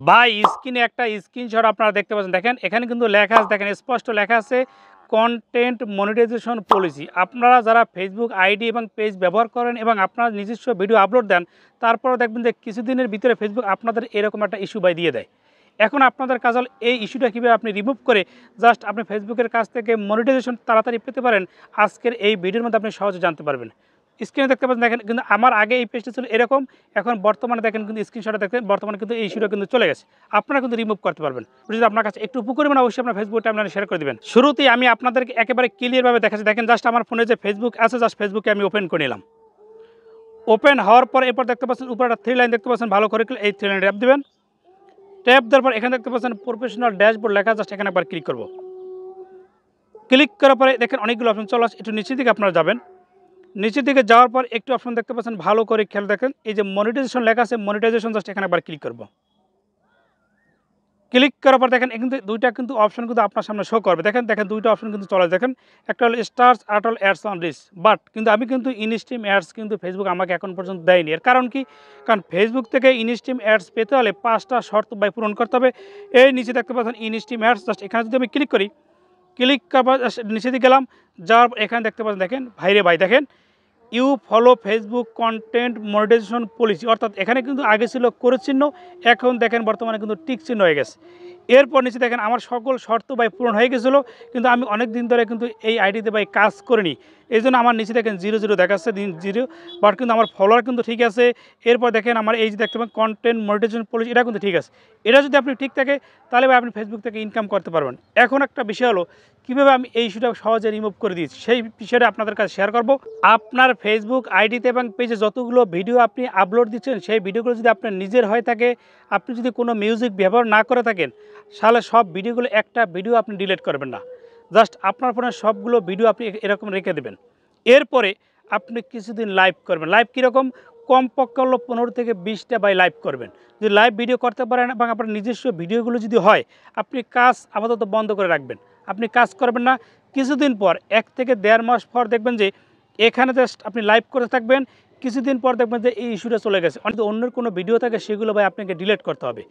ভাই স্ক্রিনে একটা স্ক্রিনশট আপনারা দেখতে পাচ্ছেন। দেখেন এখানে কিন্তু লেখা আছে, দেখেন স্পষ্ট লেখা আছে কন্টেন্ট মনিটাইজেশন পলিসি। আপনারা যারা ফেসবুক আইডি এবং পেজ ব্যবহার করেন এবং আপনারা নিজস্ব ভিডিও আপলোড দেন, তারপরেও দেখবেন যে কিছুদিনের ভিতরে ফেসবুক আপনাদের এরকম একটা ইস্যু বাই দিয়ে দেয়। এখন আপনাদের কাজ হল এই ইস্যুটা কীভাবে আপনি রিমুভ করে জাস্ট আপনি ফেসবুকের কাছ থেকে মনিটাইজেশন তাড়াতাড়ি পেতে পারেন, আজকের এই ভিডিওর মধ্যে আপনি সহজে জানতে পারবেন। স্ক্রিনে দেখতে পাচ্ছেন, দেখেন কিন্তু আমার আগে এই পেজটা ছিল এরকম, এখন বর্তমানে দেখেন কিন্তু স্ক্রিনশটে দেখেন বর্তমানে কিন্তু এই ইস্যুটা কিন্তু চলে গেছে। আপনারা কিন্তু রিমুভ করতে পারবেন। যদি আপনার কাছে একটু উপকারী মানে অবশ্যই আপনার ফেসবুক টাইমলাইনে শেয়ার করে দিবেন। শুরুতেই আমি আপনাদেরকে একেবারে ক্লিয়ারভাবে দেখাচ্ছি। দেখেন জাস্ট আমার ফোনে যে ফেসবুক আছে, জাস্ট ফেসবুকে আমি ওপেন করে নিলাম। ওপেন হওয়ার পর এরপর দেখতে পাচ্ছেন উপরে একটা 3 লাইন দেখতে পাচ্ছেন, ভালো করে এই 3 লাইন ট্যাপ দিবেন। ট্যাপ দেওয়ার পর এখানে দেখতে পাচ্ছেন প্রফেশনাল ড্যাশবোর্ড লেখা, জাস্ট এখানে একবার ক্লিক করব। ক্লিক করার পরে দেখেন অনেকগুলো অপশন চলে আসে, একটু নিচের দিকে আপনারা যাবেন। নিচের দিকে যাওয়ার পর একটু অপশন দেখতে পাচ্ছেন, ভালো করে খেয়াল দেখেন এই যে মনিটাইজেশন লেখা আছে, মনিটাইজেশন জাস্ট এখানে একবার ক্লিক করব। ক্লিক করার পর দেখেন কিন্তু দুইটা কিন্তু অপশন কিন্তু আপনার সামনে শো করবে। দেখেন দুইটা অপশন কিন্তু চলে, দেখেন একটা হলো স্টার্স আটল অ্যাডস অন রিচ, বাট কিন্তু আমি কিন্তু ইনস্ট্রিম অ্যাডস কিন্তু ফেসবুক আমাকে এখন পর্যন্ত দেয়নি। এর কারণ কি? কারণ ফেসবুক থেকে ইনস্ট্রিম অ্যাডস পেতে হলে 5টা শর্ত ভাই পূরণ করতে হবে। এই নিচে দেখতে পাচ্ছেন ইনস্ট্রিম অ্যাডস, জাস্ট এখানে যদি আমি ক্লিক করি, ক্লিক করার পর নিচে দিকে গেলাম, যাওয়ার এখানে দেখতে পাচ্ছেন, দেখেন ভাইরে ভাই দেখেন you follow Facebook content monetization policy, অর্থাৎ এখানে কিন্তু আগে ছিল করে চিহ্ন, এখন দেখেন বর্তমানে কিন্তু টিক চিহ্ন হয়ে গেছে। এরপর নিচে দেখেন আমার সকল শর্ত ভাই পূরণ হয়ে গেছিলো, কিন্তু আমি অনেক দিন ধরে কিন্তু এই আইডিতে ভাই কাজ করিনি, এই জন্য আমার নিচে দেখেন 0 দেখাচ্ছে, 0, বাট কিন্তু আমার ফলোয়ার কিন্তু ঠিক আছে। এরপর দেখেন আমার এই যে দেখতে পাবেন কন্টেন্ট মনিটাইজেশন পলিসি, এটা কিন্তু ঠিক আছে। এটা যদি আপনি ঠিক থাকে তাহলে ভাই আপনি ফেসবুক থেকে ইনকাম করতে পারবেন। এখন একটা বিষয় হলো কীভাবে আমি এই ইস্যুটা সহজে রিমুভ করে দিয়েছি, সেই বিষয়টা আপনাদের কাছে শেয়ার করব। আপনার ফেসবুক আইডিতে এবং পেজে যতগুলো ভিডিও আপনি আপলোড দিচ্ছেন, সেই ভিডিওগুলো যদি আপনার নিজের হয়ে থাকে, আপনি যদি কোনো মিউজিক ব্যবহার না করে থাকেন, তাহলে সব ভিডিওগুলো একটা ভিডিও আপনি ডিলিট করবেন না, জাস্ট আপনার ফোনের সবগুলো ভিডিও আপনি এরকম রেখে দেবেন। এরপরে আপনি কিছুদিন লাইভ করবেন। লাইভ কীরকম? কমপক্ষে হলো 15 থেকে 20টা বাই লাইভ করবেন। যদি লাইভ ভিডিও করতে পারেন এবং আপনার নিজস্ব ভিডিওগুলো যদি হয়, আপনি কাজ আপাতত বন্ধ করে রাখবেন, আপনি কাজ করবেন না। কিছুদিন পর 1 থেকে 1.5 মাস পর দেখবেন যে এখানে জাস্ট আপনি লাইভ করতে থাকবেন, কিছুদিন পর দেখবেন যে এই ইস্যুটা চলে গেছে। অনেক অন্যের কোনো ভিডিও থাকে সেগুলো ভাই আপনাকে ডিলিট করতে হবে।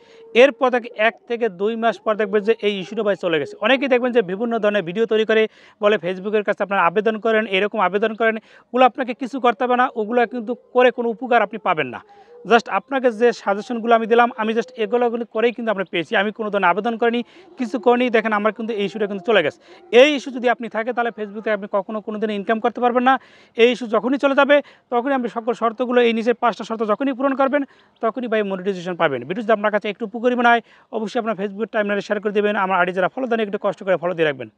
এরপর থেকে 1 থেকে 2 মাস পর দেখবেন যে এই ইস্যুটা ভাই চলে গেছে। অনেকেই দেখবেন যে বিভিন্ন ধরনের ভিডিও তৈরি করে বলে ফেসবুকের কাছে আপনারা আবেদন করেন, এরকম আবেদন করেন, ওগুলো আপনাকে কিছু করতে হবে না, ওগুলো কিন্তু করে কোনো উপকার আপনি পাবেন না। জাস্ট আপনাকে যে সাজেশনগুলো আমি দিলাম, আমি জাস্ট এগুলো করেই কিন্তু আমরা পেয়েছি। আমি কোনো ধরনের আবেদন করিনি, কিছু করিনি, দেখেন আমার কিন্তু এই ইস্যুটা কিন্তু চলে গেছে। এই ইস্যু যদি আপনি থাকে তাহলে ফেসবুকে আপনি কখনো কোনো দিন ইনকাম করতে পারবেন না। এই ইস্যু যখনই চলে যাবে তখনই আপনি সকল শর্তগুলো, এই নিচের 5টা শর্ত যখনই পূরণ করবেন, তখনই ভাই মনিটাইজেশন পাবেন। ভিডিও যদি আপনার কাছে একটু উপকারী মনে হয়, অবশ্যই আপনার ফেসবুক টাইমলাইনে শেয়ার করে দেবেন। আমার আইডি যারা ফলো দেন একটু কষ্ট করে ফলো দিয়ে রাখবেন।